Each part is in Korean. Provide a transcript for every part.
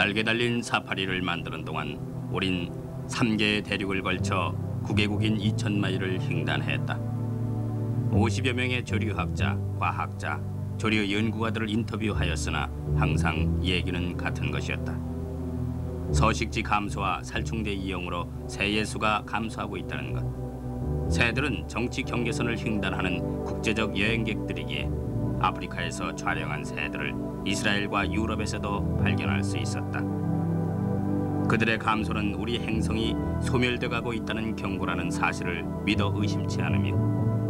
날개 달린 사파리를 만드는 동안 우린 3개의 대륙을 걸쳐 9개국인 2,000마일을 횡단했다. 50여 명의 조류학자, 과학자, 조류 연구가들을 인터뷰하였으나 항상 얘기는 같은 것이었다. 서식지 감소와 살충제 이용으로 새의 수가 감소하고 있다는 것. 새들은 정치 경계선을 횡단하는 국제적 여행객들이기에 아프리카에서 촬영한 새들을 이스라엘과 유럽에서도 발견할 수 있었다. 그들의 감소는 우리 행성이 소멸돼가고 있다는 경고라는 사실을 믿어 의심치 않으며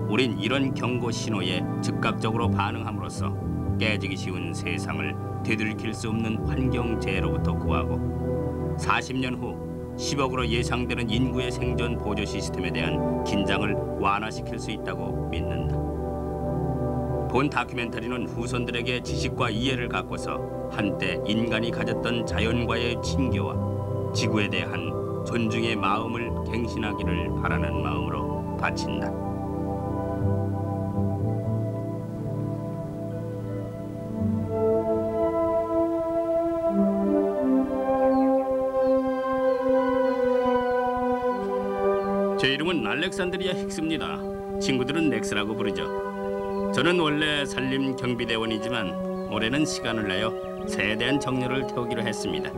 우린 이런 경고 신호에 즉각적으로 반응함으로써 깨지기 쉬운 세상을 되돌이킬 수 없는 환경재해로부터 구하고 40년 후 10억으로 예상되는 인구의 생존 보조 시스템에 대한 긴장을 완화시킬 수 있다고 믿는다. 본 다큐멘터리는 후손들에게 지식과 이해를 갖고서 한때 인간이 가졌던 자연과의 친교와 지구에 대한 존중의 마음을 갱신하기를 바라는 마음으로 바친다. 제 이름은 알렉산드리아 힉스입니다. 친구들은 넥스라고 부르죠. 저는 원래 산림 경비대원이지만 올해는 시간을 내어 새에 대한 정열을 태우기로 했습니다.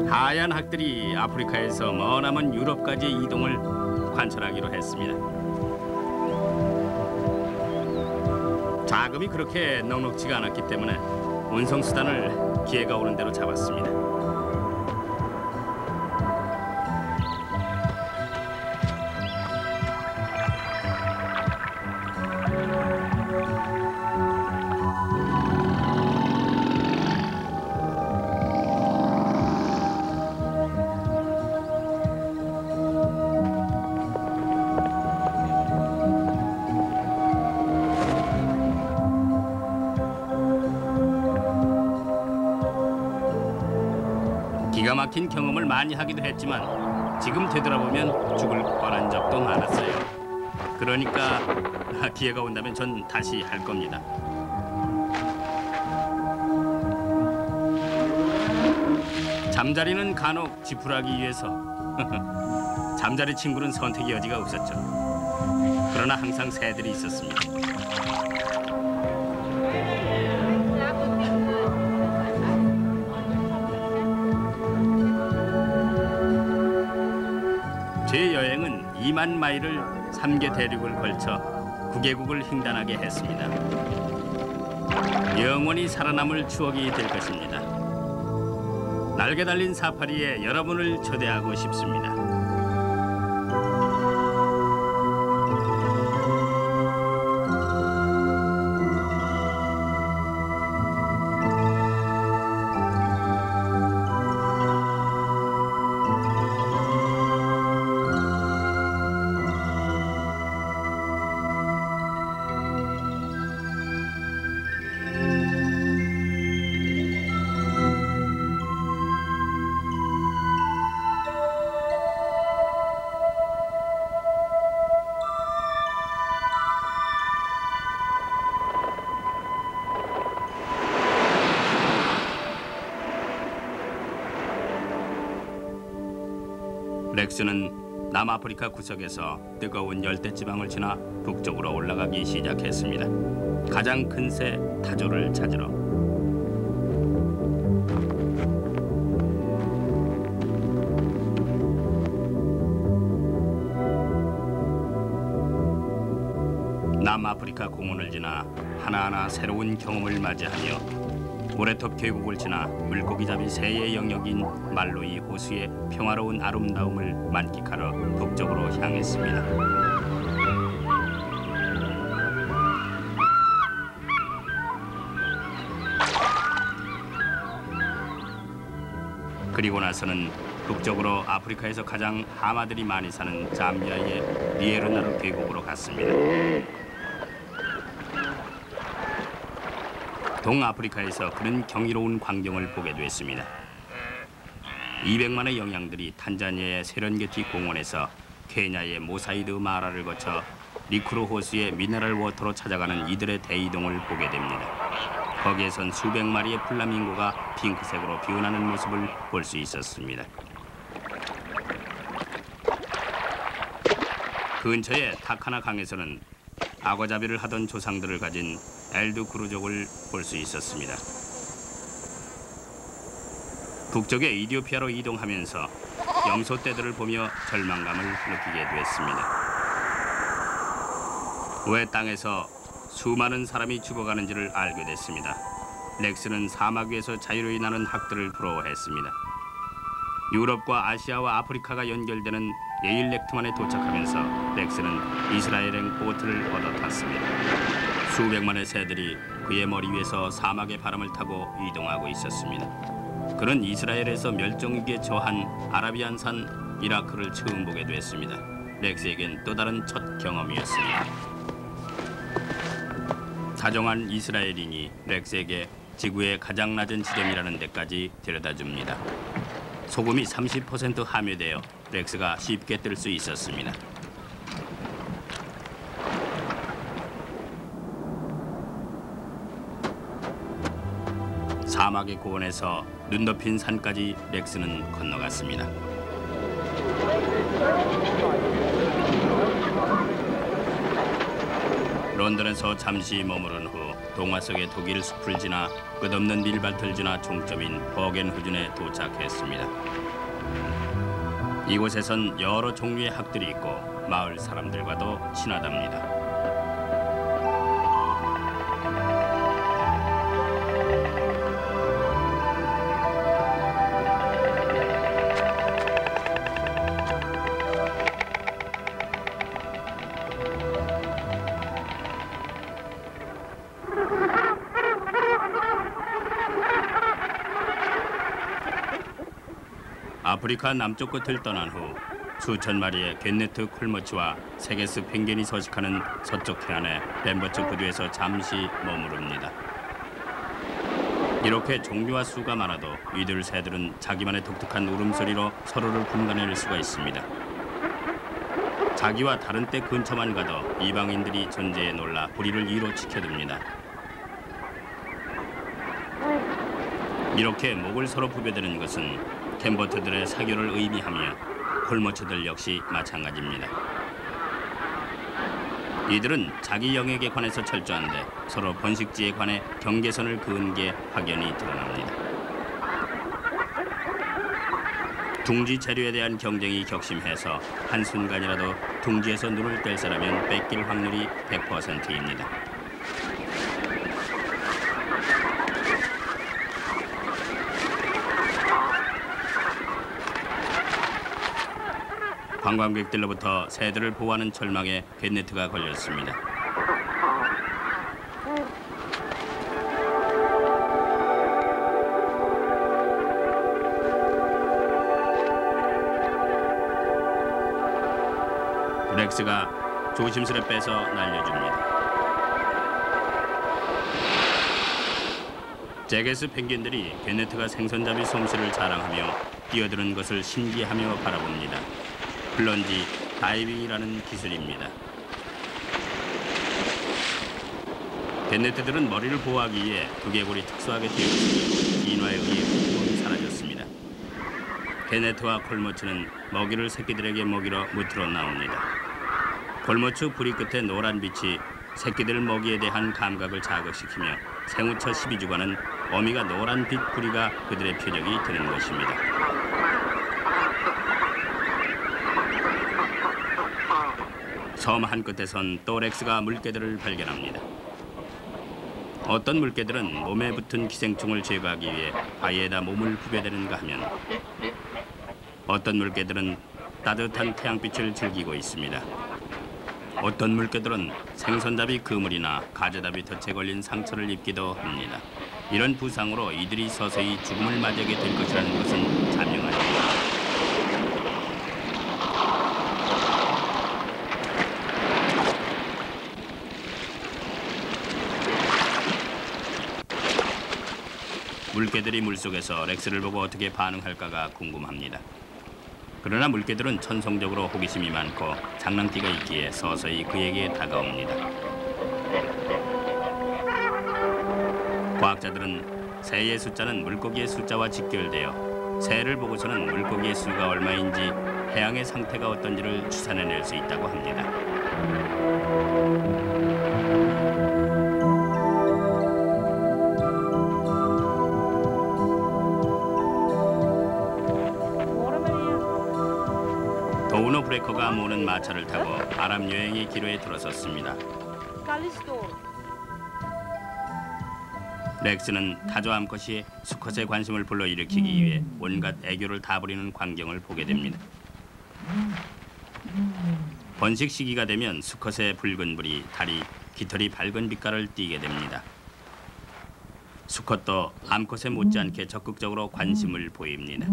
하얀 학들이 아프리카에서 머나먼 유럽까지의 이동을 관찰하기로 했습니다. 자금이 그렇게 넉넉지가 않았기 때문에 운송수단을 기회가 오는 대로 잡았습니다. 기가 막힌 경험을 많이 하기도 했지만 지금 되돌아보면 죽을 뻔한 적도 많았어요. 그러니까 기회가 온다면 전 다시 할 겁니다. 잠자리는 간혹 지푸라기 위해서 잠자리 친구는 선택의 여지가 없었죠. 그러나 항상 새들이 있었습니다. 제 여행은 2만 마일을 3개 대륙을 걸쳐 9개국을 횡단하게 했습니다. 영원히 살아남을 추억이 될 것입니다. 날개 달린 사파리에 여러분을 초대하고 싶습니다. 렉스는 남아프리카 구석에서 뜨거운 열대지방을 지나 북쪽으로 올라가기 시작했습니다. 가장 큰 새 타조를 찾으러. 남아프리카 공원을 지나 하나하나 새로운 경험을 맞이하며 모래톱 계곡을 지나 물고기잡이 새의 영역인 말로이 호수의 평화로운 아름다움을 만끽하러 북쪽으로 향했습니다. 그리고 나서는 북쪽으로 아프리카에서 가장 하마들이 많이 사는 잠비아의 리에르나르 계곡으로 갔습니다. 동아프리카에서 그런 경이로운 광경을 보게 됐습니다. 200만의 영양들이 탄자니아의 세렌게티 공원에서 케냐의 모사이드 마라를 거쳐 리쿠르 호수의 미네랄 워터로 찾아가는 이들의 대이동을 보게 됩니다. 거기에선 수백 마리의 플라밍고가 핑크색으로 피어나는 모습을 볼 수 있었습니다. 근처의 타카나 강에서는 악어잡이를 하던 조상들을 가진 엘드 크루족을 볼 수 있었습니다. 북쪽의 이디오피아로 이동하면서 염소떼들을 보며 절망감을 느끼게 됐습니다. 왜 땅에서 수많은 사람이 죽어가는지를 알게 됐습니다. 렉스는 사막 위에서 자유로이 나는 학들을 부러워했습니다. 유럽과 아시아와 아프리카가 연결되는 예일렉트만에 도착하면서 렉스는 이스라엘행 보트를 얻어 탔습니다. 수백만의 새들이 그의 머리 위에서 사막의 바람을 타고 이동하고 있었습니다. 그는 이스라엘에서 멸종위기에 처한 아라비안산 이라크를 처음 보게 됐습니다. 렉스에겐 또 다른 첫 경험이었습니다. 다정한 이스라엘인이 렉스에게 지구의 가장 낮은 지점이라는 데까지 데려다줍니다. 소금이 30% 함유되어 렉스가 쉽게 뜰 수 있었습니다. 사막의 고원에서 눈 덮인 산까지 렉스는 건너갔습니다. 런던에서 잠시 머무른 후 동화 속의 독일 숲을 지나 끝없는 밀밭을 지나 종점인 버겐후준에 도착했습니다. 이곳에선 여러 종류의 학들이 있고 마을 사람들과도 친하답니다. 아프리카 남쪽 끝을 떠난 후 수천 마리의 겟네트 콜머치와 세게스 펭귄이 서식하는 서쪽 해안의 램버츠 부두에서 잠시 머무릅니다. 이렇게 종류와 수가 많아도 이들 새들은 자기만의 독특한 울음소리로 서로를 분간해낼 수가 있습니다. 자기와 다른 때 근처만 가도 이방인들이 존재에 놀라 부리를 이로 지켜듭니다. 이렇게 목을 서로 부벼대는 것은 캔버트들의 사교를 의미하며 콜머치들 역시 마찬가지입니다. 이들은 자기 영역에 관해서 철저한데 서로 번식지에 관해 경계선을 그은 게 확연히 드러납니다. 둥지 재료에 대한 경쟁이 격심해서 한순간이라도 둥지에서 눈을 뗄 사람은 뺏길 확률이 100%입니다. 관광객들로부터 새들을 보호하는 절망에 겟네트가 걸렸습니다. 렉스가 조심스레 빼서 날려줍니다. 제게스 펭귄들이 겟네트가 생선잡이 솜씨를 자랑하며 뛰어드는 것을 신기하며 바라봅니다. 플런지 다이빙이라는 기술입니다. 겟네트들은 머리를 보호하기 위해 두개골이 특수하게 되어 있으며 인화에 의해 구멍이 사라졌습니다. 겟네트와 콜머츠는 먹이를 새끼들에게 먹이러 무트로 나옵니다. 콜머츠 부리 끝에 노란 빛이 새끼들 먹이에 대한 감각을 자극시키며 생후처 12주간은 어미가 노란 빛 부리가 그들의 표적이 되는 것입니다. 섬 한끝에선 또 렉스가 물개들을 발견합니다. 어떤 물개들은 몸에 붙은 기생충을 제거하기 위해 바위에다 몸을 부벼대는가 하면 어떤 물개들은 따뜻한 태양빛을 즐기고 있습니다. 어떤 물개들은 생선잡이 그물이나 가재잡이 덫에 걸린 상처를 입기도 합니다. 이런 부상으로 이들이 서서히 죽음을 맞이하게 될 것이라는 것은 자명합니다. 물개들이 물속에서 렉스를 보고 어떻게 반응할까가 궁금합니다. 그러나 물개들은 천성적으로 호기심이 많고 장난기가 있기에 서서히 그에게 다가옵니다. 과학자들은 새의 숫자는 물고기의 숫자와 직결되어 새를 보고서는 물고기의 수가 얼마인지 해양의 상태가 어떤지를 추산해낼 수 있다고 합니다. 도우노 브레커가 모는 마차를 타고 아랍 여행의 기로에 들어섰습니다. 렉스는 타조 암컷이 수컷의 관심을 불러일으키기 위해 온갖 애교를 다 부리는 광경을 보게 됩니다. 번식 시기가 되면 수컷의 붉은 불이 다리, 깃털이 밝은 빛깔을 띠게 됩니다. 수컷도 암컷에 못지않게 적극적으로 관심을 보입니다.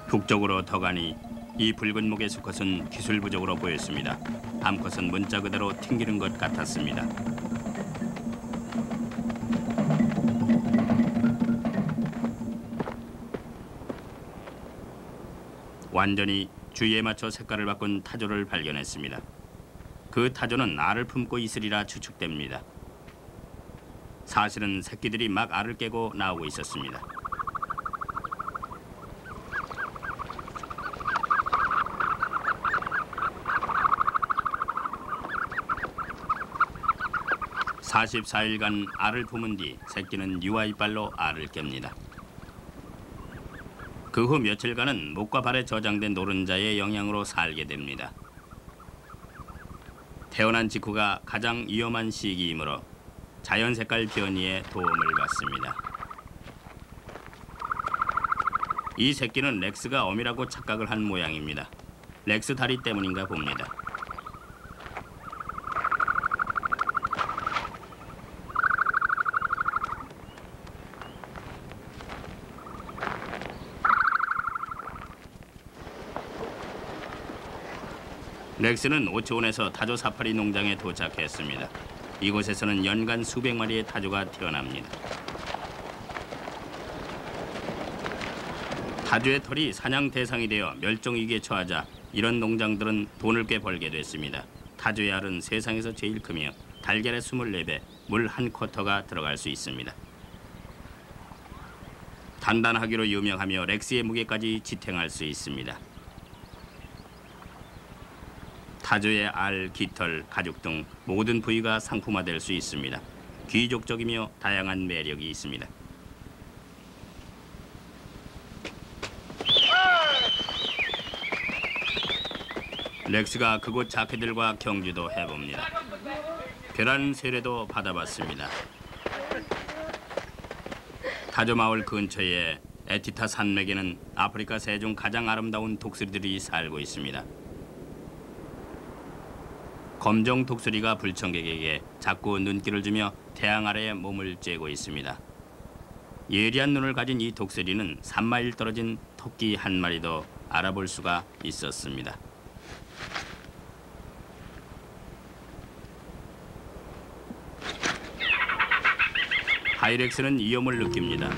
북쪽으로 더 가니 이 붉은 목의 수컷은 기술 부족으로 보였습니다. 암컷은 문자 그대로 튕기는 것 같았습니다. 완전히 주의에 맞춰 색깔을 바꾼 타조를 발견했습니다. 그 타조는 알을 품고 있으리라 추측됩니다. 사실은 새끼들이 막 알을 깨고 나오고 있었습니다. (44일간) 알을 품은 뒤 새끼는 유아 이빨로 알을 깹니다. 그 후 며칠간은 목과 발에 저장된 노른자의 영향으로 살게 됩니다. 태어난 직후가 가장 위험한 시기이므로 자연 색깔 변이에 도움을 받습니다. 이 새끼는 렉스가 어미라고 착각을 한 모양입니다. 렉스 다리 때문인가 봅니다. 렉스는 오츠온에서 타조 사파리 농장에 도착했습니다. 이곳에서는 연간 수백 마리의 타조가 태어납니다. 타조의 털이 사냥 대상이 되어 멸종 위기에 처하자 이런 농장들은 돈을 꽤 벌게 됐습니다. 타조의 알은 세상에서 제일 크며 달걀의 24배, 물 한 쿼터가 들어갈 수 있습니다. 단단하기로 유명하며 렉스의 무게까지 지탱할 수 있습니다. 타조의 알, 깃털, 가죽 등 모든 부위가 상품화될 수 있습니다. 귀족적이며 다양한 매력이 있습니다. 렉스가 그곳 자켓들과 경주도 해봅니다. 별한 세례도 받아봤습니다. 타조 마을 근처의 에티타 산맥에는 아프리카 새 중 가장 아름다운 독수리들이 살고 있습니다. 검정 독수리가 불청객에게 자꾸 눈길을 주며 태양 아래에 몸을 쬐고 있습니다. 예리한 눈을 가진 이 독수리는 3마일 떨어진 토끼 한 마리도 알아볼 수가 있었습니다. 하이렉스는 위험을 느낍니다.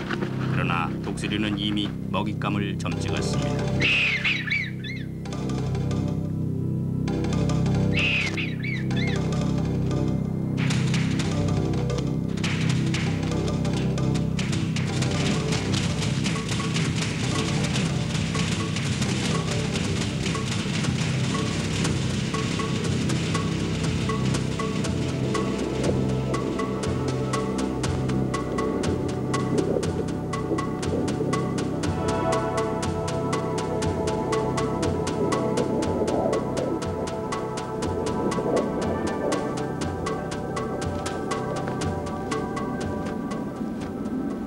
그러나 독수리는 이미 먹잇감을 점찍었습니다.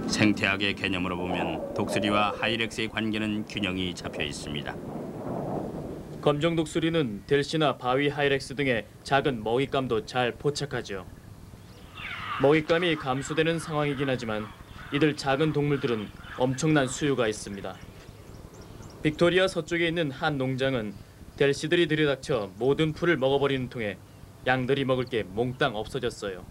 생태학의 개념으로 보면 독수리와 하이렉스의 관계는 균형이 잡혀 있습니다. 검정 독수리는 델시나 바위 하이렉스 등의 작은 먹잇감도 잘 포착하죠. 먹잇감이 감소되는 상황이긴 하지만 이들 작은 동물들은 엄청난 수요가 있습니다. 빅토리아 서쪽에 있는 한 농장은 델시들이 들이닥쳐 모든 풀을 먹어버리는 통에 양들이 먹을 게 몽땅 없어졌어요.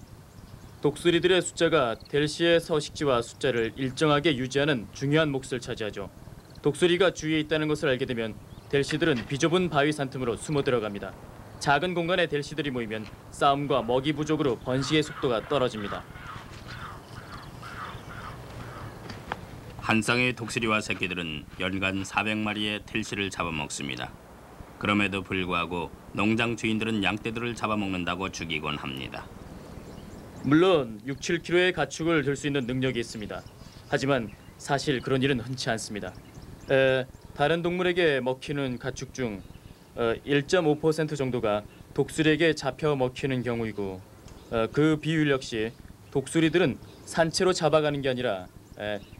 독수리들의 숫자가 델시의 서식지와 숫자를 일정하게 유지하는 중요한 몫을 차지하죠. 독수리가 주위에 있다는 것을 알게 되면 델시들은 비좁은 바위 산틈으로 숨어 들어갑니다. 작은 공간에 델시들이 모이면 싸움과 먹이 부족으로 번식의 속도가 떨어집니다. 한 쌍의 독수리와 새끼들은 연간 400마리의 델시를 잡아먹습니다. 그럼에도 불구하고 농장 주인들은 양떼들을 잡아먹는다고 죽이곤 합니다. 물론 6, 7kg의 가축을 들 수 있는 능력이 있습니다. 하지만 사실 그런 일은 흔치 않습니다. 다른 동물에게 먹히는 가축 중 1.5% 정도가 독수리에게 잡혀 먹히는 경우이고 그 비율 역시 독수리들은 산채로 잡아가는 게 아니라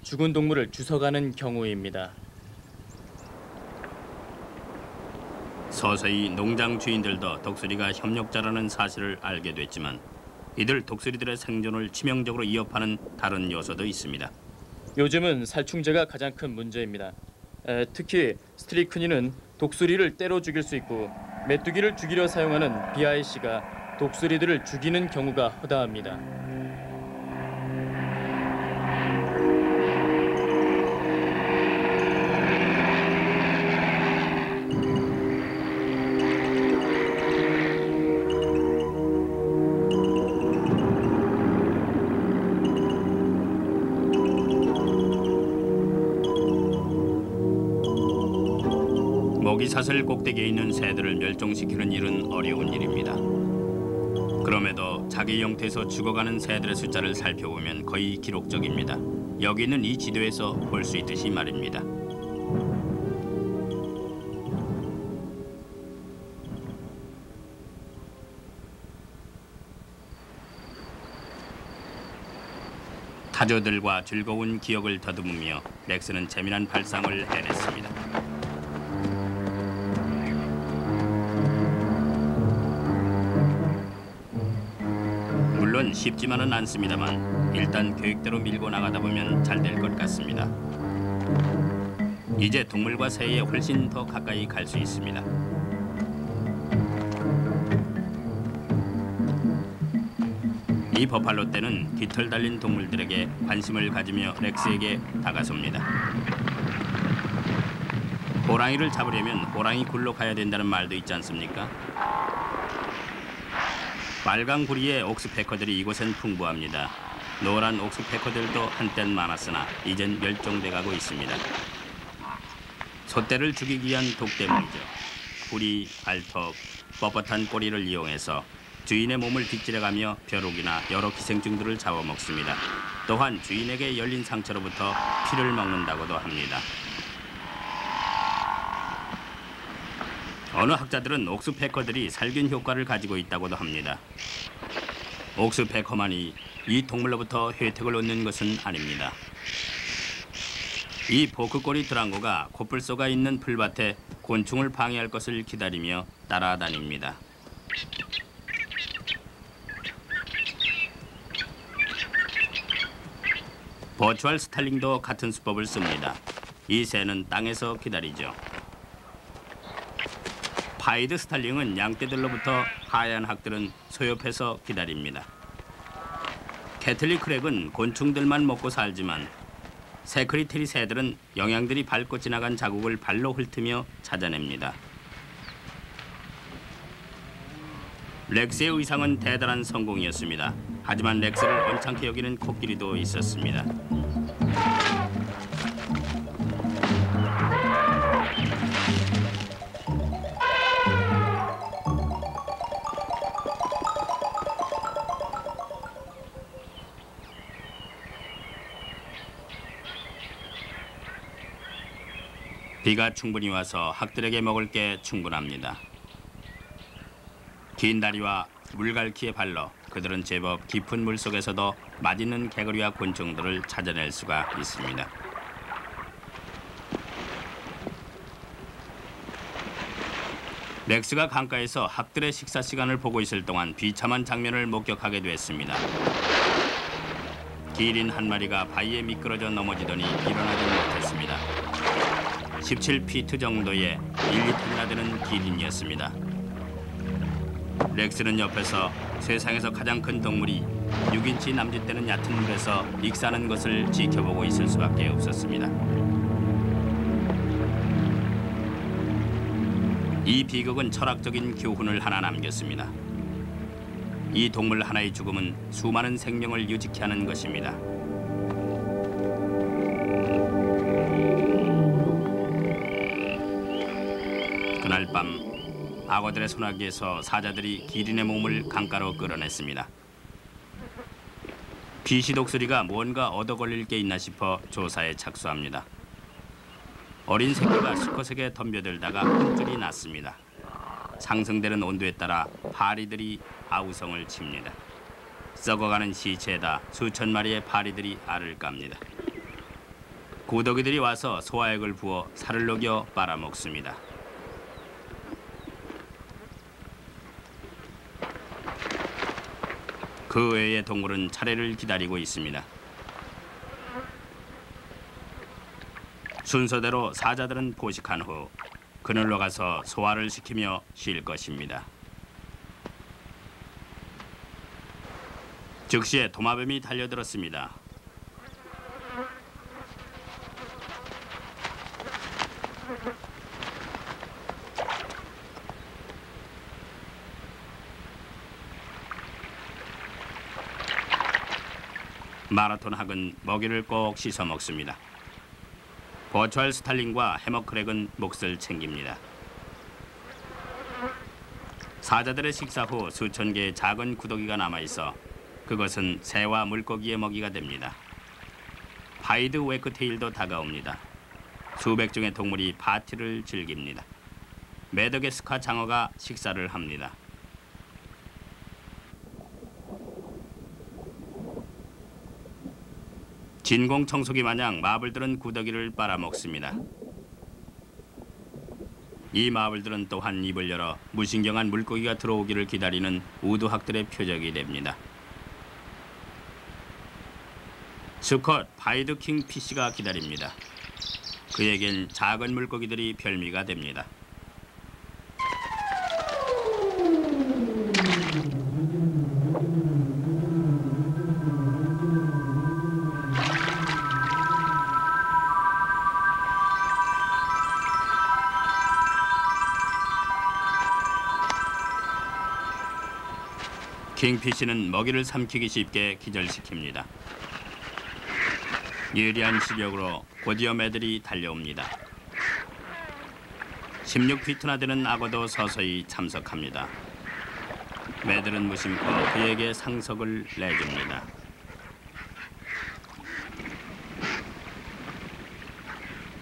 죽은 동물을 주워가는 경우입니다. 서서히 농장 주인들도 독수리가 협력자라는 사실을 알게 됐지만 이들 독수리들의 생존을 치명적으로 위협하는 다른 요소도 있습니다. 요즘은 살충제가 가장 큰 문제입니다. 특히 스트리크닌은 독수리를 때로 죽일 수 있고 메뚜기를 죽이려 사용하는 BIC가 독수리들을 죽이는 경우가 허다합니다. 먹이사슬 꼭대기에 있는 새들을 멸종시키는 일은 어려운 일입니다. 그럼에도 자기 영토에서 죽어가는 새들의 숫자를 살펴보면 거의 기록적입니다. 여기 있는 이 지도에서 볼 수 있듯이 말입니다. 타조들과 즐거운 기억을 더듬으며 렉스는 재미난 발상을 해냈습니다. 물론 쉽지만은 않습니다만 일단 계획대로 밀고 나가다 보면 잘 될 것 같습니다. 이제 동물과 새에 훨씬 더 가까이 갈 수 있습니다. 이 버팔로 떼는 깃털 달린 동물들에게 관심을 가지며 렉스에게 다가섭니다. 호랑이를 잡으려면 호랑이 굴로 가야 된다는 말도 있지 않습니까? 빨강 부리의 옥스패커들이 이곳엔 풍부합니다. 노란 옥스패커들도 한땐 많았으나 이젠 멸종돼 가고 있습니다. 소떼를 죽이기 위한 독대물이죠. 부리, 발톱, 뻣뻣한 꼬리를 이용해서 주인의 몸을 빗질해가며 벼룩이나 여러 기생충들을 잡아먹습니다. 또한 주인에게 열린 상처로부터 피를 먹는다고도 합니다. 어느 학자들은 옥스패커들이 살균 효과를 가지고 있다고도 합니다. 옥스패커만이 이 동물로부터 혜택을 얻는 것은 아닙니다. 이 포크꼬리 드랑고가 코뿔소가 있는 풀밭에 곤충을 방해할 것을 기다리며 따라다닙니다. 버추얼 스탈링도 같은 수법을 씁니다. 이 새는 땅에서 기다리죠. 파이드 스탈링은 양떼들로부터 하얀 학들은 소옆에서 기다립니다. 캐틀리 크랙은 곤충들만 먹고 살지만 세크리테리 새들은 영양들이 밟고 지나간 자국을 발로 훑으며 찾아냅니다. 렉스의 의상은 대단한 성공이었습니다. 하지만 렉스를 언짢게 여기는 코끼리도 있었습니다. 비가 충분히 와서 학들에게 먹을 게 충분합니다. 긴 다리와 물갈퀴의 발로 그들은 제법 깊은 물속에서도 맛있는 개구리와 곤충들을 찾아낼 수가 있습니다. 렉스가 강가에서 학들의 식사 시간을 보고 있을 동안 비참한 장면을 목격하게 됐습니다. 기린 한 마리가 바위에 미끄러져 넘어지더니 일어나지 못했습니다. 17피트 정도의 1리터나 되는 기린이었습니다. 렉스는 옆에서 세상에서 가장 큰 동물이 6인치 남짓되는 얕은 물에서 익사하는 것을 지켜보고 있을 수밖에 없었습니다. 이 비극은 철학적인 교훈을 하나 남겼습니다. 이 동물 하나의 죽음은 수많은 생명을 유지케 하는 것입니다. 그날 밤 악어들의 소나기에서 사자들이 기린의 몸을 강가로 끌어냈습니다. 비시 독수리가 뭔가 얻어 걸릴 게 있나 싶어 조사에 착수합니다. 어린 새끼가 수컷에게 덤벼들다가 혼쭐이 났습니다. 상승되는 온도에 따라 파리들이 아우성을 칩니다. 썩어가는 시체에다 수천 마리의 파리들이 알을 깝니다. 고더기들이 와서 소화액을 부어 살을 녹여 빨아먹습니다. 그 외의 동물은 차례를 기다리고 있습니다. 순서대로 사자들은 포식한 후 그늘로 가서 소화를 시키며 쉴 것입니다. 즉시에 도마뱀이 달려들었습니다. 마라톤 학은 먹이를 꼭 씻어 먹습니다. 버추얼 스탈린과 해머크랙은 몫을 챙깁니다. 사자들의 식사 후 수천 개의 작은 구더기가 남아있어 그것은 새와 물고기의 먹이가 됩니다. 파이드 웨크테일도 다가옵니다. 수백 종의 동물이 파티를 즐깁니다. 메더게스카 장어가 식사를 합니다. 진공 청소기 마냥 마블들은 구더기를 빨아먹습니다. 이 마블들은 또한 입을 열어 무신경한 물고기가 들어오기를 기다리는 우두학들의 표적이 됩니다. 수컷 파이드 킹 피쉬가 기다립니다. 그에겐 작은 물고기들이 별미가 됩니다. 킹피쉬는 먹이를 삼키기 쉽게 기절시킵니다. 예리한 시력으로 곧이어 매들이 달려옵니다. 16피트나 되는 악어도 서서히 참석합니다. 매들은 무심코 그에게 상석을 내줍니다.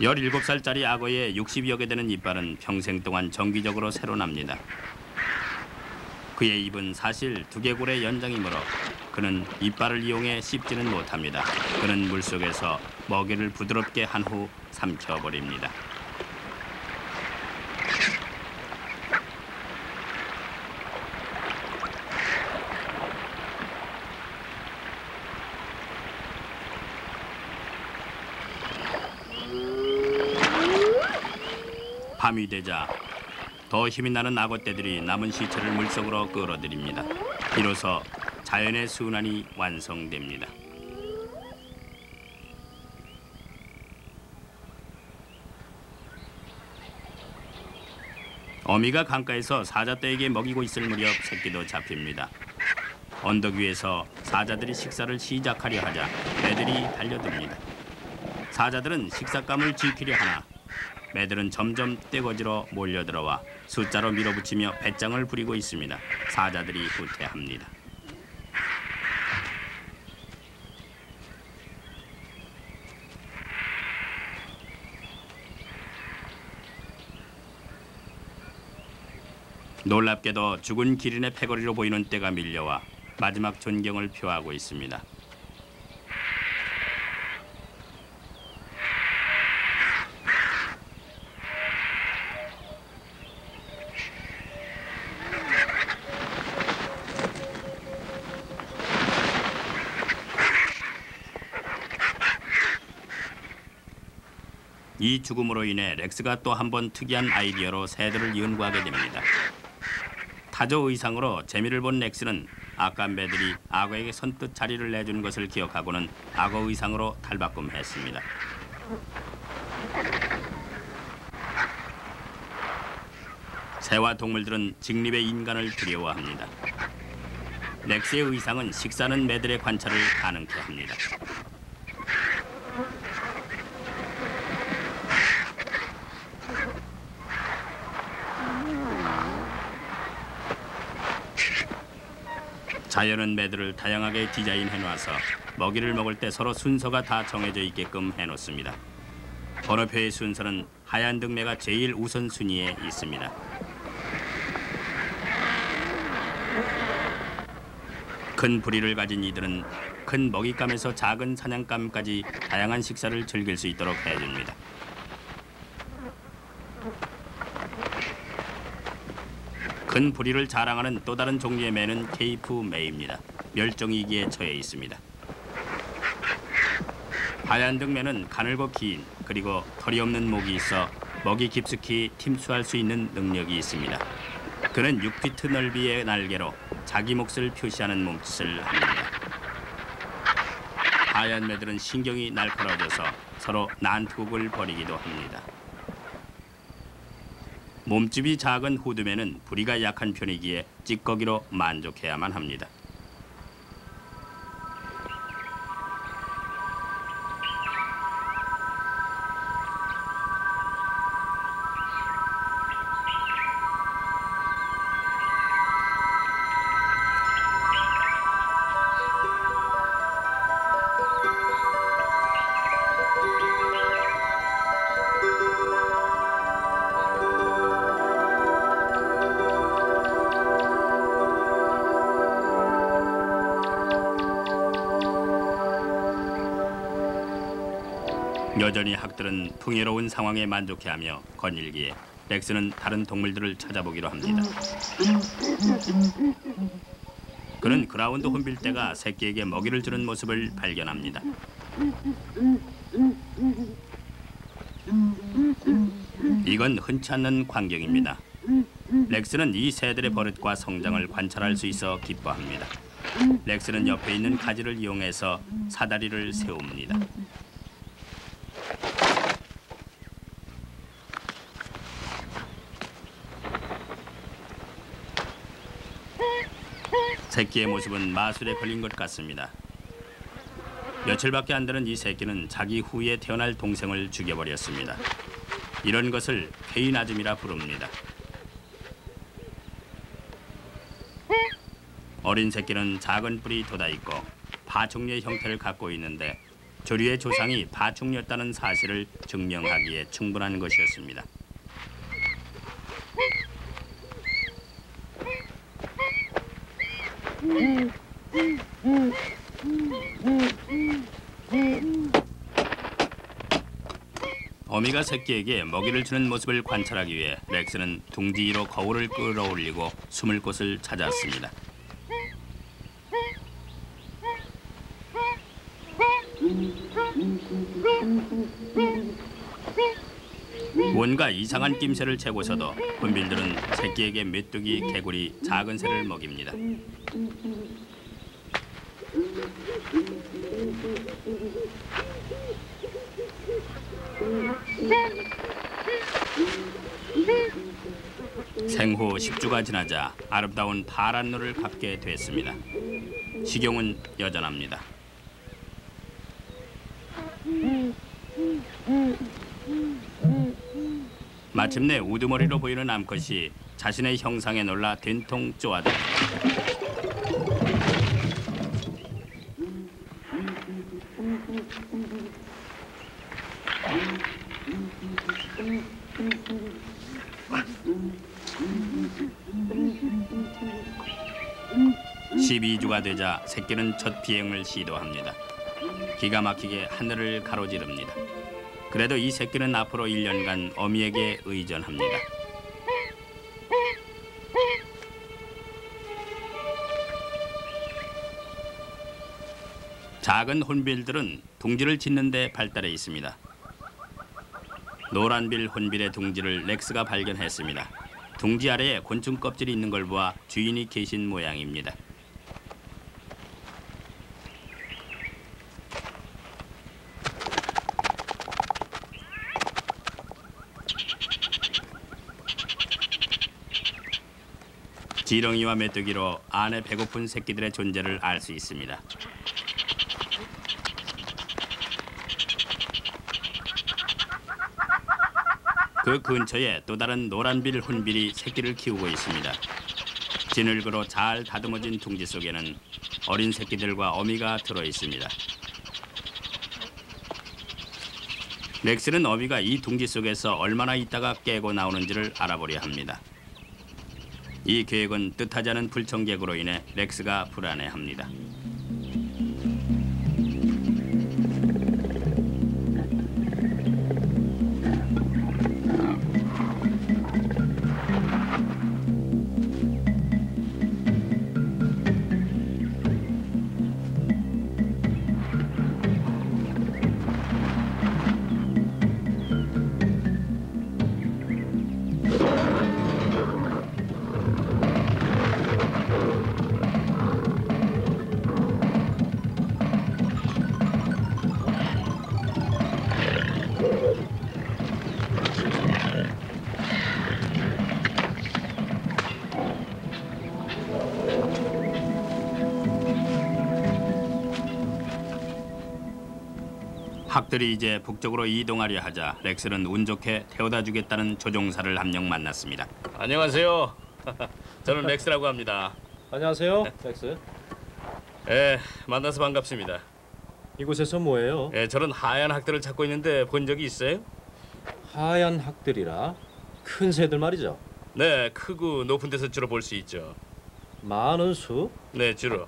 열일곱 살짜리 악어의 60여 개 되는 이빨은 평생 동안 정기적으로 새로 납니다. 그의 입은 사실 두개골의 연장이므로 그는 이빨을 이용해 씹지는 못합니다. 그는 물속에서 먹이를 부드럽게 한 후 삼켜버립니다. 밤이 되자 더 힘이 나는 악어떼들이 남은 시체를 물속으로 끌어들입니다. 비로소 자연의 순환이 완성됩니다. 어미가 강가에서 사자떼에게 먹이고 있을 무렵 새끼도 잡힙니다. 언덕 위에서 사자들이 식사를 시작하려 하자 매들이 달려듭니다. 사자들은 식사감을 지키려 하나 매들은 점점 떼거지로 몰려들어와 숫자로 밀어붙이며 배짱을 부리고 있습니다. 사자들이 후퇴합니다. 놀랍게도 죽은 기린의 패거리로 보이는 떼가 밀려와 마지막 존경을 표하고 있습니다. 이 죽음으로 인해 렉스가 또 한 번 특이한 아이디어로 새들을 연구하게 됩니다. 타조 의상으로 재미를 본 렉스는 아까 매들이 악어에게 선뜻 자리를 내준 것을 기억하고는 악어 의상으로 탈바꿈했습니다. 새와 동물들은 직립의 인간을 두려워합니다. 렉스의 의상은 식사하는 매들의 관찰을 가능케 합니다. 자연은 매들을 다양하게 디자인해놔서 먹이를 먹을 때 서로 순서가 다 정해져 있게끔 해놓습니다. 번호표의 순서는 하얀 등매가 제일 우선순위에 있습니다. 큰 부리를 가진 이들은 큰 먹잇감에서 작은 사냥감까지 다양한 식사를 즐길 수 있도록 해줍니다. 큰 부리를 자랑하는 또 다른 종류의 매는 케이프 매입니다. 멸종위기에 처해 있습니다. 하얀 등매는 가늘고 긴 그리고 털이 없는 목이 있어 먹이 깊숙이 팀수할 수 있는 능력이 있습니다. 그는 6피트 넓이의 날개로 자기 몫을 표시하는 몸짓을 합니다. 하얀 매들은 신경이 날카로워져서 서로 난투극을 벌이기도 합니다. 몸집이 작은 후드매는 부리가 약한 편이기에 찌꺼기로 만족해야만 합니다. 여전히 학들은 풍요로운 상황에 만족해하며 거닐기에 렉스는 다른 동물들을 찾아보기로 합니다. 그는 그라운드 혼빌대가 새끼에게 먹이를 주는 모습을 발견합니다. 이건 흔치 않는 광경입니다. 렉스는 이 새들의 버릇과 성장을 관찰할 수 있어 기뻐합니다. 렉스는 옆에 있는 가지를 이용해서 사다리를 세웁니다. 새끼의 모습은 마술에 걸린 것 같습니다. 며칠밖에 안 되는 이 새끼는 자기 후에 태어날 동생을 죽여버렸습니다. 이런 것을 페이나즘이라 부릅니다. 어린 새끼는 작은 뿔이 돋아있고 파충류의 형태를 갖고 있는데 조류의 조상이 파충류였다는 사실을 증명하기에 충분한 것이었습니다. 어미가 새끼에게 먹이를 주는 모습을 관찰하기 위해 렉스는 둥지 위로 거울을 끌어올리고 숨을 곳을 찾았습니다. 뭔가 이상한 낌새를 채고서도 혼빌들은 새끼에게 메뚜기, 개구리, 작은 새를 먹입니다. 생후 10주가 지나자 아름다운 파란 눈을 갖게 됐습니다. 식용은 여전합니다. 마침내 우두머리로 보이는 암컷이 자신의 형상에 놀라 된통 쪼아듭니다. 12주가 되자 새끼는 첫 비행을 시도합니다. 기가 막히게 하늘을 가로지릅니다. 그래도 이 새끼는 앞으로 1년간 어미에게 의존합니다. 작은 혼빌들은 둥지를 짓는 데 발달해 있습니다. 노란빌 혼빌의 둥지를 렉스가 발견했습니다. 둥지 아래에 곤충 껍질이 있는 걸 보아 주인이 계신 모양입니다. 지렁이와 메뚜기로 안에 배고픈 새끼들의 존재를 알 수 있습니다. 그 근처에 또 다른 노란빌 혼빌이 새끼를 키우고 있습니다. 진흙으로 잘 다듬어진 둥지 속에는 어린 새끼들과 어미가 들어 있습니다. 렉스는 어미가 이 둥지 속에서 얼마나 있다가 깨고 나오는지를 알아보려 합니다. 이 계획은 뜻하지 않은 불청객으로 인해 렉스가 불안해합니다. 학들이 이제 북쪽으로 이동하려 하자 렉스는 운 좋게 태워다 주겠다는 조종사를 한 명 만났습니다. 안녕하세요. 저는 렉스라고 합니다. 안녕하세요, 렉스. 만나서 반갑습니다. 이곳에서 뭐해요? 저는 하얀 학들을 찾고 있는데 본 적이 있어요? 하얀 학들이라 큰 새들 말이죠. 네, 크고 높은 데서 주로 볼 수 있죠. 많은 수? 네, 주로.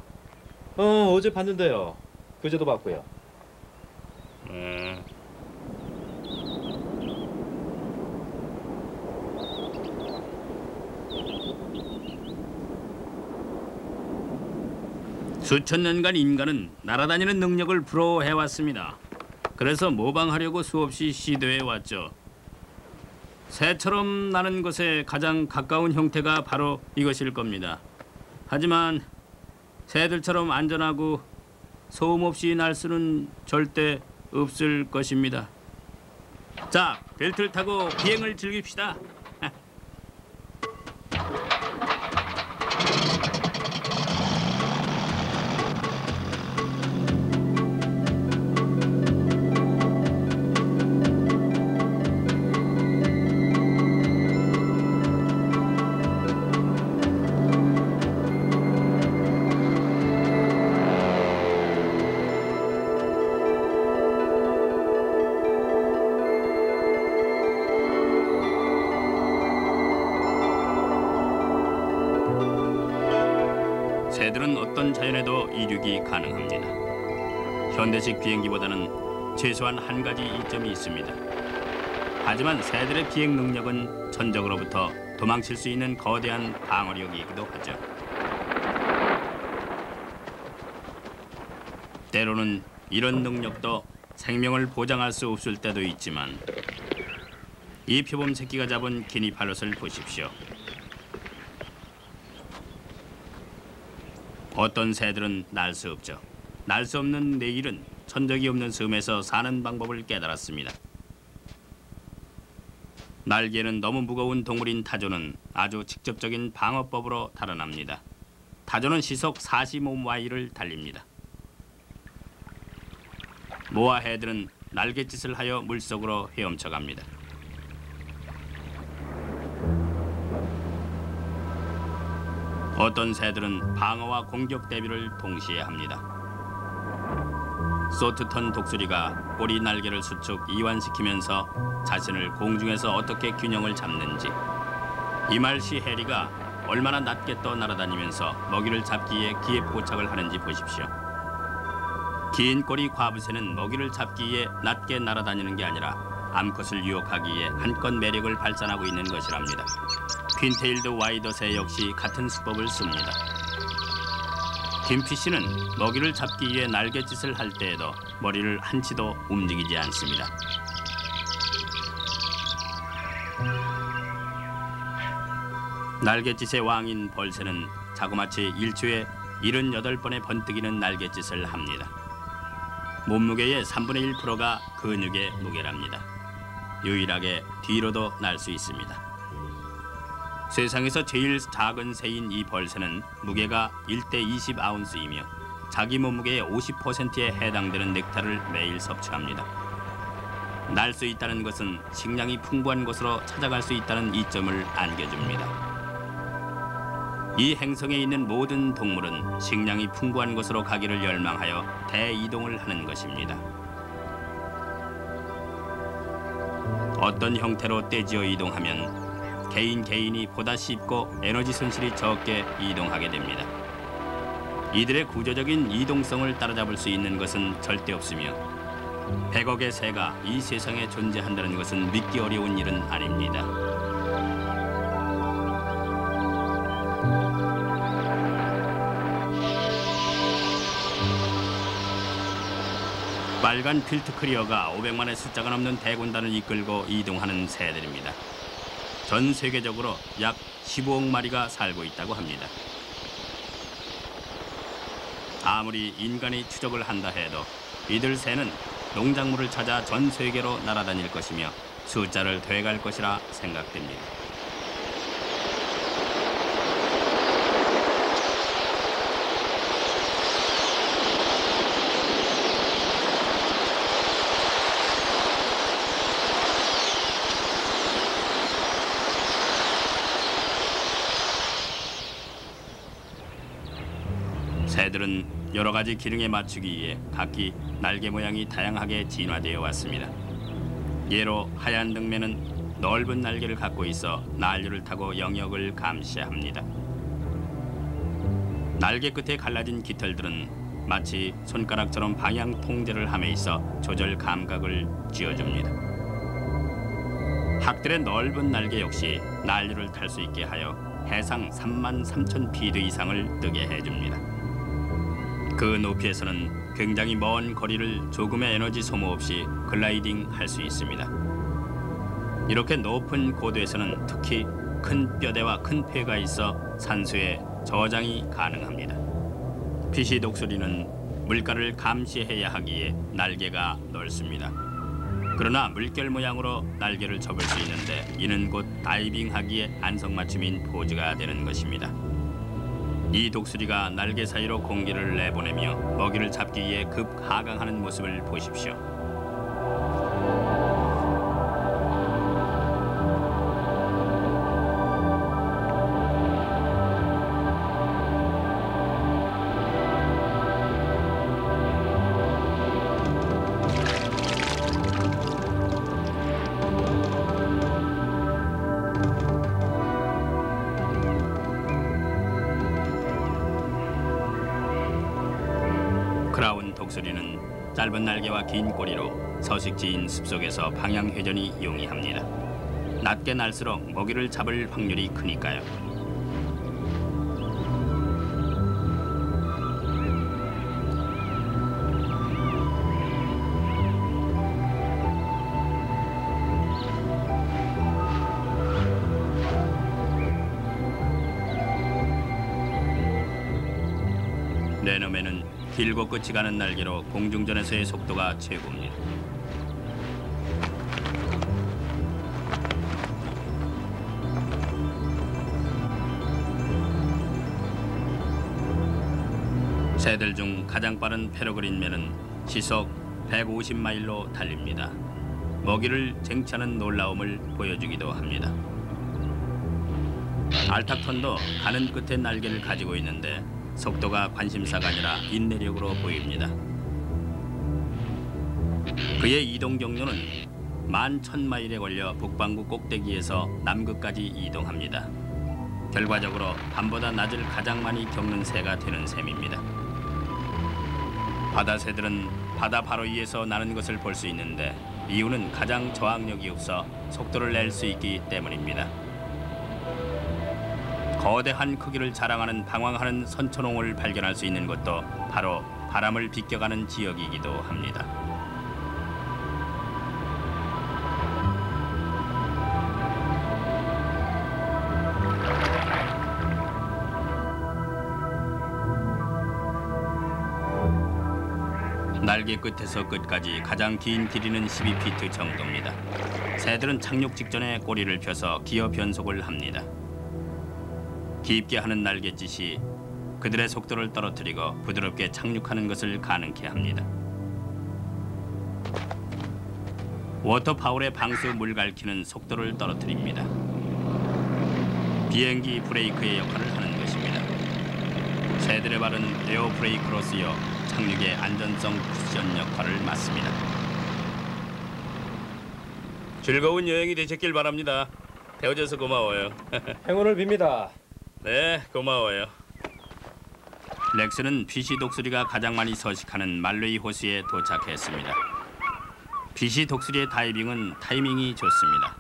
어제 봤는데요. 그제도 봤고요. 수천 년간 인간은 날아다니는 능력을 부러워해왔습니다. 그래서 모방하려고 수없이 시도해왔죠. 새처럼 나는 것에 가장 가까운 형태가 바로 이것일 겁니다. 하지만 새들처럼 안전하고 소음 없이 날 수는 절대 없을 것입니다. 자, 벨트를 타고 비행을 즐깁시다. 새들은 어떤 자연에도 이륙이 가능합니다. 현대식 비행기보다는 최소한 한 가지 이점이 있습니다. 하지만 새들의 비행 능력은 천적으로부터 도망칠 수 있는 거대한 방어력이기도 하죠. 때로는 이런 능력도 생명을 보장할 수 없을 때도 있지만 이 표범 새끼가 잡은 기니팔롯을 보십시오. 어떤 새들은 날 수 없죠. 날 수 없는 내일은 천적이 없는 섬에서 사는 방법을 깨달았습니다. 날개는 너무 무거운 동물인 타조는 아주 직접적인 방어법으로 달아납니다. 타조는 시속 45마일을 달립니다. 모아해들은 날갯짓을 하여 물속으로 헤엄쳐갑니다. 어떤 새들은 방어와 공격 대비를 동시에 합니다. 소트턴 독수리가 꼬리 날개를 수축 이완시키면서 자신을 공중에서 어떻게 균형을 잡는지, 이말시 해리가 얼마나 낮게 떠 날아다니면서 먹이를 잡기에 기에 포착을 하는지 보십시오. 긴 꼬리 과부새는 먹이를 잡기에 낮게 날아다니는 게 아니라 암컷을 유혹하기에 한껏 매력을 발산하고 있는 것이랍니다. 핀테일드 와이더새 역시 같은 수법을 씁니다. 김피쉬는 먹이를 잡기 위해 날갯짓을 할 때에도 머리를 한치도 움직이지 않습니다. 날갯짓의 왕인 벌새는 자그마치 1초에 78번의 번뜩이는 날갯짓을 합니다. 몸무게의 3분의 1%가 근육의 무게랍니다. 유일하게 뒤로도 날 수 있습니다. 세상에서 제일 작은 새인 이 벌새는 무게가 1대 20아운스이며 자기 몸무게의 50%에 해당되는 넥타를 매일 섭취합니다. 날 수 있다는 것은 식량이 풍부한 곳으로 찾아갈 수 있다는 이점을 안겨줍니다. 이 행성에 있는 모든 동물은 식량이 풍부한 곳으로 가기를 열망하여 대이동을 하는 것입니다. 어떤 형태로 떼지어 이동하면 개인이 보다 쉽고 에너지 손실이 적게 이동하게 됩니다. 이들의 구조적인 이동성을 따라잡을 수 있는 것은 절대 없으며 100억의 새가 이 세상에 존재한다는 것은 믿기 어려운 일은 아닙니다. 빨간 필트 크리어가 500만의 숫자가 넘는 대군단을 이끌고 이동하는 새들입니다. 전 세계적으로 약 15억 마리가 살고 있다고 합니다. 아무리 인간이 추적을 한다 해도 이들 새는 농작물을 찾아 전 세계로 날아다닐 것이며 숫자를 돼갈 것이라 생각됩니다. 새들은 여러 가지 기능에 맞추기 위해 각기 날개 모양이 다양하게 진화되어 왔습니다. 예로 하얀 등매는 넓은 날개를 갖고 있어 난류를 타고 영역을 감시합니다. 날개 끝에 갈라진 깃털들은 마치 손가락처럼 방향 통제를 함에 있어 조절 감각을 쥐어줍니다. 학들의 넓은 날개 역시 난류를 탈 수 있게 하여 해상 33,000피트 이상을 뜨게 해줍니다. 그 높이에서는 굉장히 먼 거리를 조금의 에너지 소모 없이 글라이딩 할 수 있습니다. 이렇게 높은 고도에서는 특히 큰 뼈대와 큰 폐가 있어 산소에 저장이 가능합니다. 피시 독수리는 물가를 감시해야 하기에 날개가 넓습니다. 그러나 물결 모양으로 날개를 접을 수 있는데 이는 곧 다이빙하기에 안성맞춤인 포즈가 되는 것입니다. 이 독수리가 날개 사이로 공기를 내보내며 먹이를 잡기 위해 급하강하는 모습을 보십시오. 크라운 독수리는 짧은 날개와 긴 꼬리로 서식지인 숲속에서 방향 회전이 용이합니다. 낮게 날수록 먹이를 잡을 확률이 크니까요. 네노맨은 길고 끝이 가는 날개로 공중전에서의 속도가 최고입니다. 새들 중 가장 빠른 페레그린맨은 시속 150마일로 달립니다. 먹이를 쟁취하는 놀라움을 보여주기도 합니다. 알타톤도 가는 끝에 날개를 가지고 있는데 속도가 관심사가 아니라 인내력으로 보입니다. 그의 이동 경로는 11,000마일에 걸려 북반구 꼭대기에서 남극까지 이동합니다. 결과적으로 밤보다 낮을 가장 많이 겪는 새가 되는 셈입니다. 바다 새들은 바다 바로 위에서 나는 것을 볼 수 있는데 이유는 가장 저항력이 없어 속도를 낼 수 있기 때문입니다. 거대한 크기를 자랑하는 방황하는 선천홍을 발견할 수 있는 것도 바로 바람을 비껴가는 지역이기도 합니다. 날개 끝에서 끝까지 가장 긴 길이는 12피트 정도입니다. 새들은 착륙 직전에 꼬리를 펴서 기어 변속을 합니다. 깊게 하는 날갯짓이 그들의 속도를 떨어뜨리고 부드럽게 착륙하는 것을 가능케 합니다. 워터파울의 방수 물갈퀴는 속도를 떨어뜨립니다. 비행기 브레이크의 역할을 하는 것입니다. 새들의 발은 에어 브레이크로 쓰여 착륙의 안전성 쿠션 역할을 맡습니다. 즐거운 여행이 되셨길 바랍니다. 태워줘서 고마워요. 행운을 빕니다. 네, 고마워요. 렉스는 피시 독수리가 가장 많이 서식하는 말레이 호수에 도착했습니다. 피시 독수리의 다이빙은 타이밍이 좋습니다.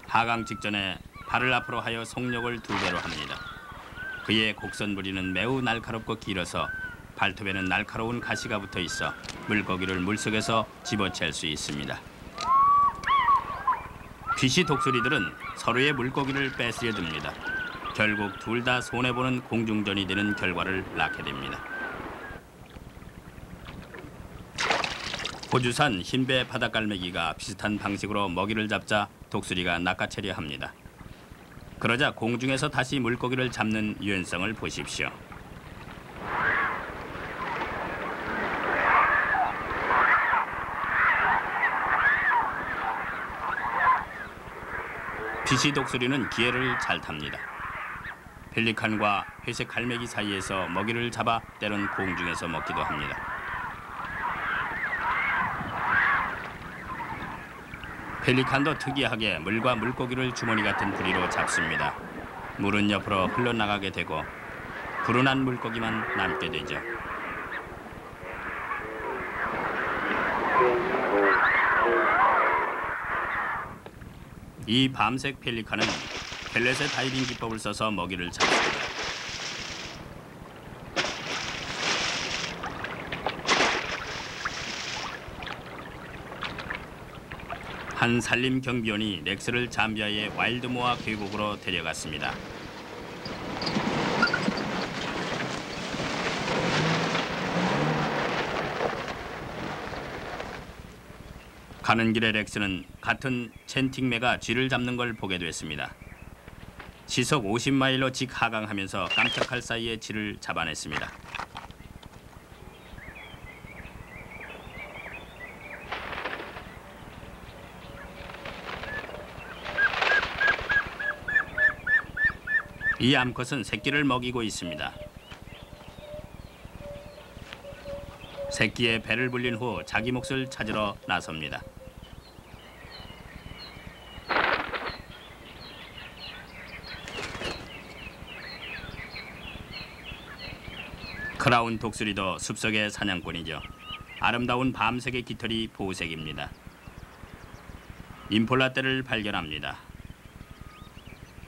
하강 직전에 발을 앞으로 하여 속력을 2배로 합니다. 그의 곡선 부리는 매우 날카롭고 길어서 발톱에는 날카로운 가시가 붙어 있어 물고기를 물속에서 집어챌 수 있습니다. 피시 독수리들은 서로의 물고기를 뺏으려 듭니다. 결국 둘 다 손해보는 공중전이 되는 결과를 낳게 됩니다. 호주산 흰배 바닷갈매기가 비슷한 방식으로 먹이를 잡자 독수리가 낚아채려 합니다. 그러자 공중에서 다시 물고기를 잡는 유연성을 보십시오. 피시 독수리는 기회를 잘 탑니다. 펠리칸과 회색 갈매기 사이에서 먹이를 잡아 때론 공중에서 먹기도 합니다. 펠리칸도 특이하게 물과 물고기를 주머니 같은 부리로 잡습니다. 물은 옆으로 흘러나가게 되고 불운한 물고기만 남게 되죠. 이 밤색 펠리칸은 펠렛의 다이빙 기법을 써서 먹이를 잡습니다. 한 산림 경비원이 렉스를 잠비아의 와일드모아 계곡으로 데려갔습니다. 가는 길에 렉스는 같은 챈팅매가 쥐를 잡는 걸 보게 됐습니다. 시속 50마일로 직하강하면서 깜짝할 사이에 쥐를 잡아냈습니다. 이 암컷은 새끼를 먹이고 있습니다. 새끼의 배를 불린 후 자기 몫을 찾으러 나섭니다. 크라운 독수리도 숲속의 사냥꾼이죠. 아름다운 밤색의 깃털이 보색입니다. 임폴라 떼를 발견합니다.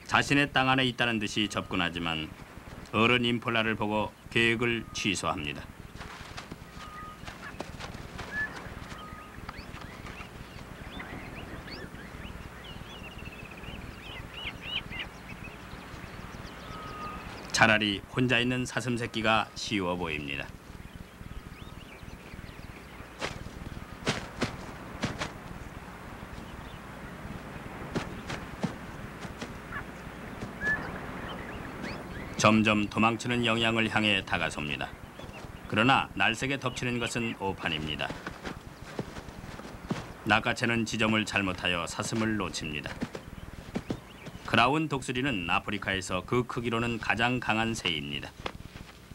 자신의 땅 안에 있다는 듯이 접근하지만 어른 임폴라를 보고 계획을 취소합니다. 차라리 혼자 있는 사슴새끼가 쉬워 보입니다. 점점 도망치는 영양을 향해 다가섭니다. 그러나 날색에 덮치는 것은 오판입니다. 낚아채는 지점을 잘못하여 사슴을 놓칩니다. 크라운 독수리는 아프리카에서 그 크기로는 가장 강한 새입니다.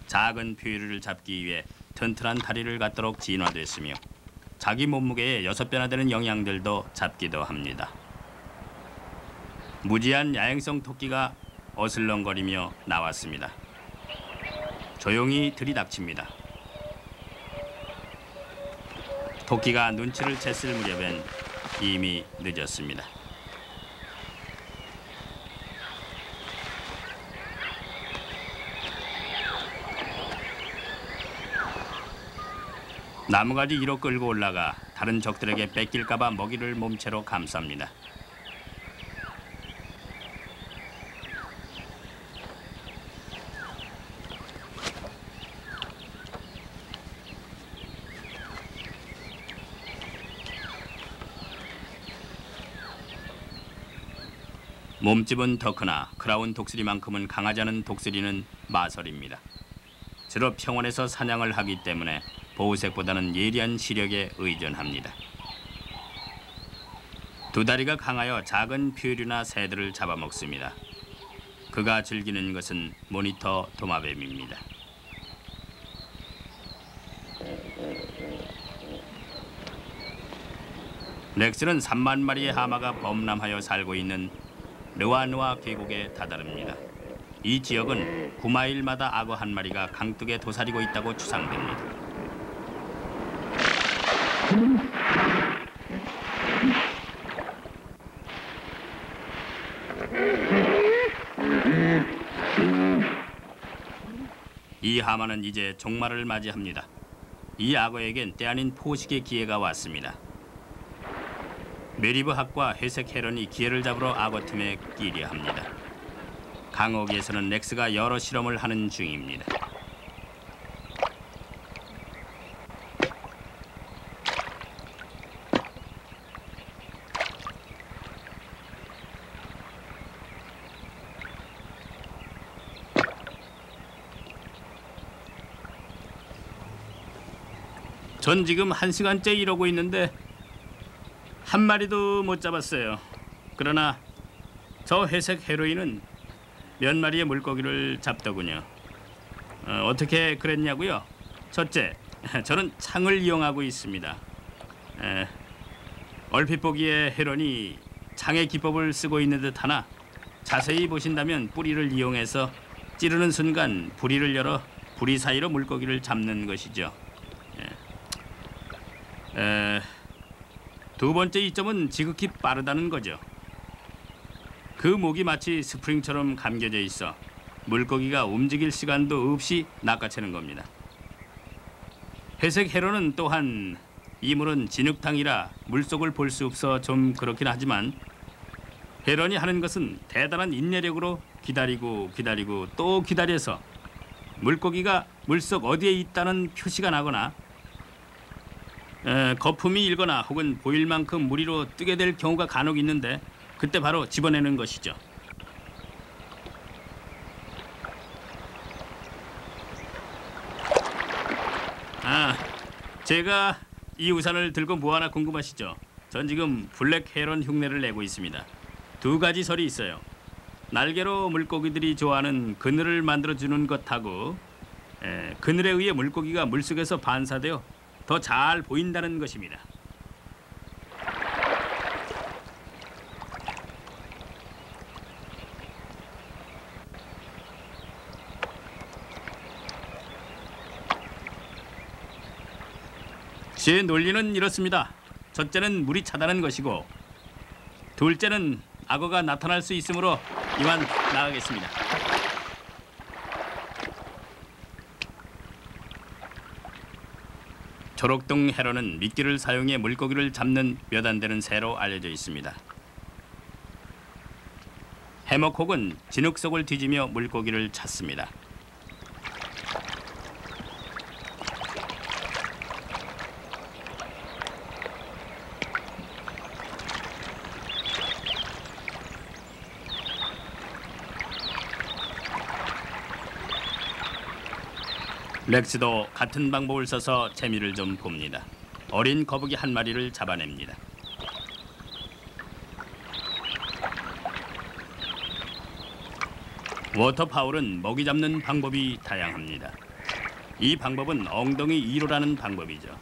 작은 포유류를 잡기 위해 튼튼한 다리를 갖도록 진화됐으며 자기 몸무게의 6배나 되는 영양들도 잡기도 합니다. 무지한 야행성 토끼가 어슬렁거리며 나왔습니다. 조용히 들이닥칩니다. 토끼가 눈치를 챘을 무렵엔 이미 늦었습니다. 나무가지 위로 끌고 올라가 다른 적들에게 뺏길까봐 먹이를 몸체로 감쌉니다. 몸집은 더 크나 크라운 독수리만큼은 강하지 않은 독수리는 마설입니다. 주로 평원에서 사냥을 하기 때문에 보호색보다는 예리한 시력에 의존합니다. 두 다리가 강하여 작은 표류나 새들을 잡아먹습니다. 그가 즐기는 것은 모니터 도마뱀입니다. 렉스는 3만 마리의 하마가 범람하여 살고 있는 르와누아 계곡에 다다릅니다. 이 지역은 9마일마다 악어 한 마리가 강둑에 도사리고 있다고 추상됩니다. 이 하마는 이제 종말을 맞이합니다. 이 악어에겐 때 아닌 포식의 기회가 왔습니다. 메리브 학과 회색 헤런이 기회를 잡으러 악어 틈에 끼려 합니다. 강어기에서는 렉스가 여러 실험을 하는 중입니다. 전 지금 1시간째 이러고 있는데 한 마리도 못 잡았어요. 그러나 저 회색 헤로인은 몇 마리의 물고기를 잡더군요. 어떻게 그랬냐고요? 첫째, 저는 창을 이용하고 있습니다. 얼핏 보기에 헤론이 창의 기법을 쓰고 있는 듯하나 자세히 보신다면 뿌리를 이용해서 찌르는 순간 부리를 열어 부리 사이로 물고기를 잡는 것이죠. 두 번째 이점은 지극히 빠르다는 거죠. 그 목이 마치 스프링처럼 감겨져 있어 물고기가 움직일 시간도 없이 낚아채는 겁니다. 회색 헤론은 또한 이물은 진흙탕이라 물속을 볼 수 없어 좀 그렇긴 하지만 헤론이 하는 것은 대단한 인내력으로 기다리고 또 기다려서 물고기가 물속 어디에 있다는 표시가 나거나 거품이 일거나 혹은 보일 만큼 물 위로 뜨게 될 경우가 간혹 있는데 그때 바로 집어내는 것이죠. 제가 이 우산을 들고 뭐하나 궁금하시죠? 전 지금 블랙 헤런 흉내를 내고 있습니다. 두 가지 설이 있어요. 날개로 물고기들이 좋아하는 그늘을 만들어주는 것하고 그늘에 의해 물고기가 물속에서 반사되어 더 잘 보인다는 것입니다. 제 논리는 이렇습니다. 첫째는 물이 차다는 것이고 둘째는 악어가 나타날 수 있으므로 이만 나가겠습니다. 초록동 헤런은 미끼를 사용해 물고기를 잡는 몇 안 되는 새로 알려져 있습니다. 해먹혹은 진흙 속을 뒤지며 물고기를 찾습니다. 렉스도 같은 방법을 써서 재미를 좀 봅니다. 어린 거북이 한 마리를 잡아냅니다. 워터파울은 먹이 잡는 방법이 다양합니다. 이 방법은 엉덩이 위로라는 방법이죠.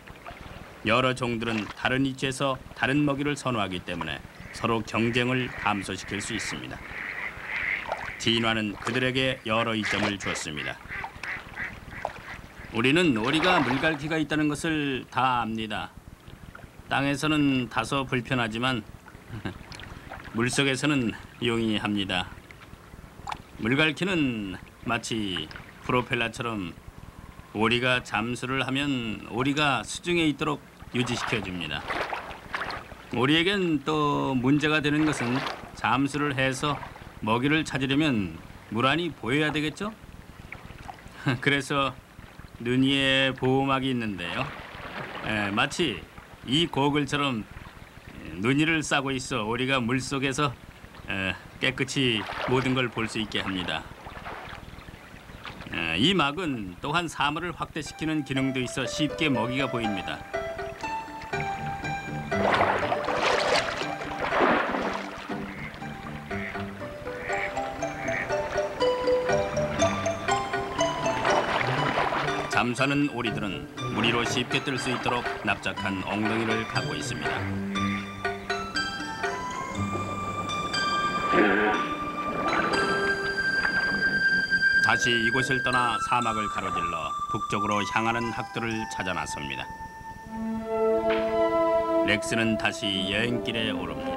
여러 종들은 다른 위치에서 다른 먹이를 선호하기 때문에 서로 경쟁을 감소시킬 수 있습니다. 진화는 그들에게 여러 이점을 주었습니다. 우리는 오리가 물갈퀴가 있다는 것을 다 압니다. 땅에서는 다소 불편하지만 물속에서는 용이합니다. 물갈퀴는 마치 프로펠러처럼 오리가 잠수를 하면 오리가 수중에 있도록 유지시켜줍니다. 오리에겐 또 문제가 되는 것은 잠수를 해서 먹이를 찾으려면 물 안이 보여야 되겠죠? 그래서 눈 위에 보호막이 있는데요. 마치 이 고글처럼 눈 위를 싸고 있어 오리가 물속에서 깨끗이 모든 걸 볼 수 있게 합니다. 이 막은 또한 사물을 확대시키는 기능도 있어 쉽게 먹이가 보입니다. 잠수하는 오리들은 물 위로 쉽게 뜰 수 있도록 납작한 엉덩이를 갖고 있습니다. 다시 이곳을 떠나 사막을 가로질러 북쪽으로 향하는 학도를 찾아 나섭니다. 렉스는 다시 여행길에 오릅니다.